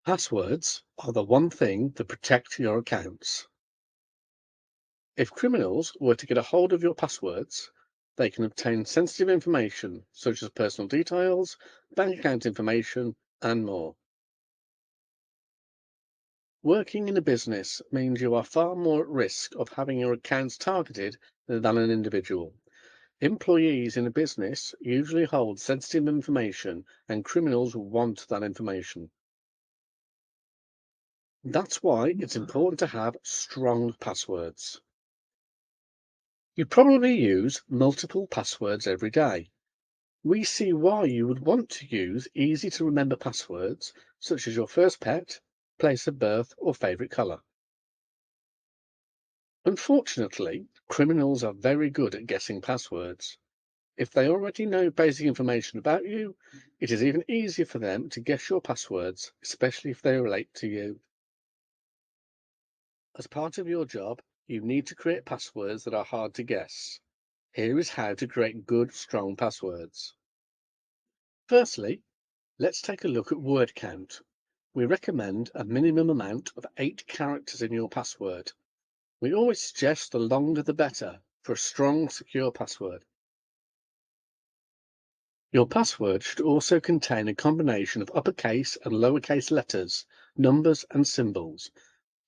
Passwords are the one thing that protect your accounts. If criminals were to get a hold of your passwords, they can obtain sensitive information such as personal details, bank account information, and more. Working in a business means you are far more at risk of having your accounts targeted than an individual. Employees in a business usually hold sensitive information, and criminals want that information. That's why it's important to have strong passwords. You probably use multiple passwords every day. We see why you would want to use easy to remember passwords, such as your first pet, place of birth, or favorite color. Unfortunately, criminals are very good at guessing passwords. If they already know basic information about you, it is even easier for them to guess your passwords, especially if they relate to you. As part of your job, you need to create passwords that are hard to guess. Here is how to create good, strong passwords. Firstly, let's take a look at word count. We recommend a minimum amount of 8 characters in your password. We always suggest the longer the better for a strong, secure password. Your password should also contain a combination of uppercase and lowercase letters, numbers, and symbols.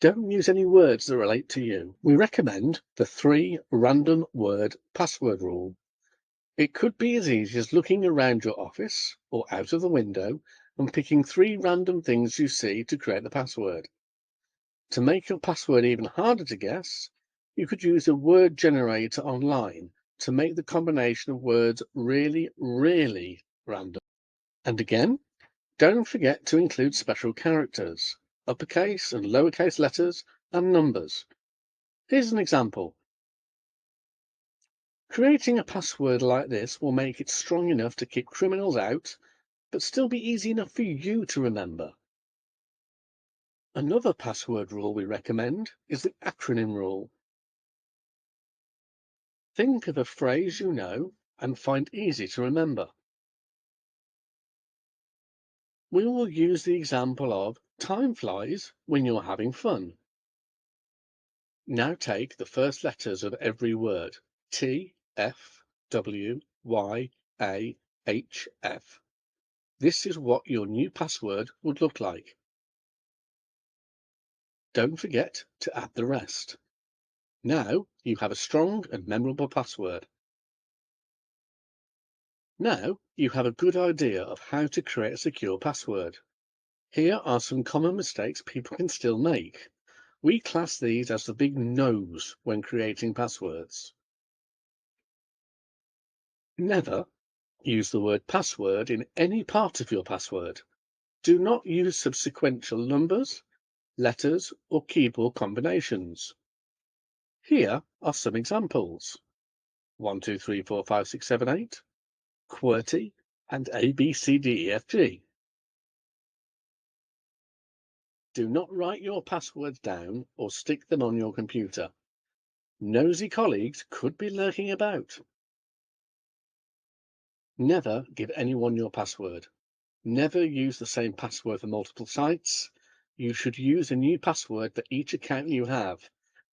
Don't use any words that relate to you. We recommend the 3 random word password rule. It could be as easy as looking around your office or out of the window and picking 3 random things you see to create the password. To make your password even harder to guess, you could use a word generator online to make the combination of words really, really random. And again, don't forget to include special characters, uppercase and lowercase letters, and numbers. Here's an example. Creating a password like this will make it strong enough to keep criminals out, but still be easy enough for you to remember. Another password rule we recommend is the acronym rule. Think of a phrase you know and find easy to remember. We will use the example of time flies when you're having fun. Now take the first letters of every word, T, F, W, Y, A, H, F. This is what your new password would look like. Don't forget to add the rest. Now you have a strong and memorable password. Now you have a good idea of how to create a secure password. Here are some common mistakes people can still make. We class these as the big no's when creating passwords. Never use the word password in any part of your password. Do not use subsequential numbers, letters, or keyboard combinations. Here are some examples. 1, 2, 3, 4, 5, 6, 7, 8, QWERTY, and A, B, C, D, E, F, G. Do not write your passwords down or stick them on your computer. Nosy colleagues could be lurking about. Never give anyone your password. Never use the same password for multiple sites. You should use a new password for each account you have.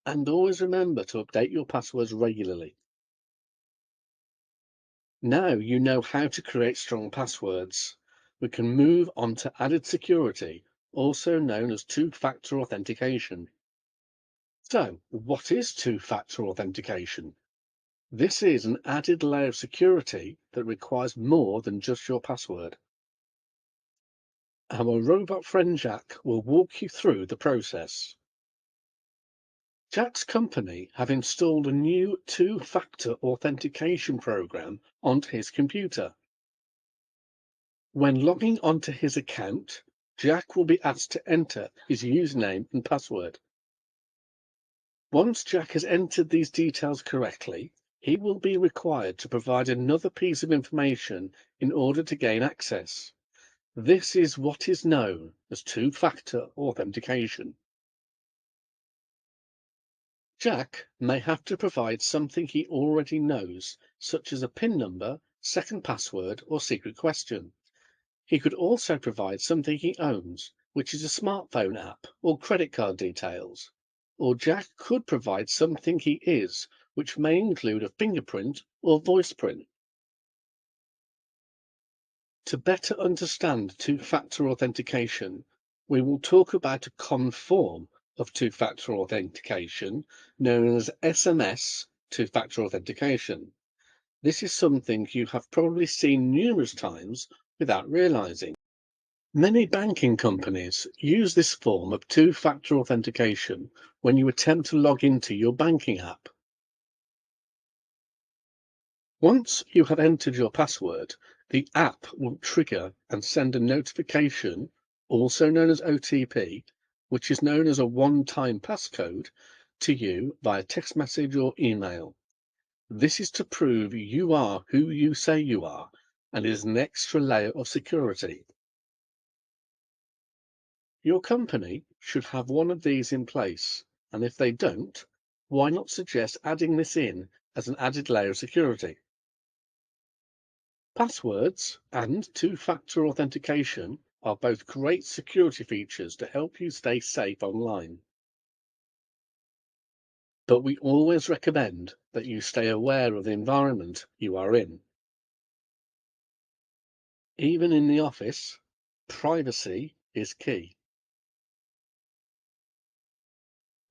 And always remember to update your passwords regularly. Now you know how to create strong passwords. We can move on to added security, also known as two-factor authentication. So, what is two-factor authentication? This is an added layer of security that requires more than just your password. Our robot friend Jack will walk you through the process. Jack's company have installed a new two-factor authentication program onto his computer. When logging onto his account, Jack will be asked to enter his username and password. Once Jack has entered these details correctly, he will be required to provide another piece of information in order to gain access. This is what is known as two-factor authentication. Jack may have to provide something he already knows, such as a PIN number, second password, or secret question. He could also provide something he owns, which is a smartphone app or credit card details. Or Jack could provide something he is, which may include a fingerprint or voice print. To better understand two-factor authentication, we will talk about a common form of two-factor authentication known as SMS two-factor authentication. This is something you have probably seen numerous times without realizing. Many banking companies use this form of two-factor authentication when you attempt to log into your banking app. Once you have entered your password, the app will trigger and send a notification, also known as OTP, which is known as a one-time passcode, to you via text message or email. This is to prove you are who you say you are and is an extra layer of security. Your company should have one of these in place, and if they don't, why not suggest adding this in as an added layer of security? Passwords and two-factor authentication are both great security features to help you stay safe online. But we always recommend that you stay aware of the environment you are in. Even in the office, privacy is key.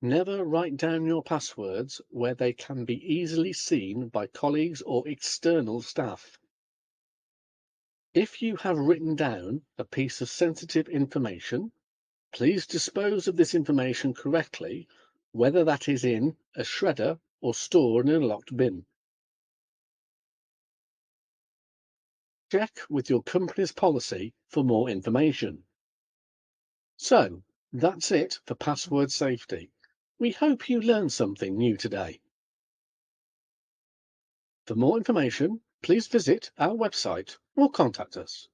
Never write down your passwords where they can be easily seen by colleagues or external staff. If you have written down a piece of sensitive information, please dispose of this information correctly, whether that is in a shredder or stored in a locked bin. Check with your company's policy for more information. So, that's it for password safety. We hope you learned something new today. For more information, please visit our website or contact us.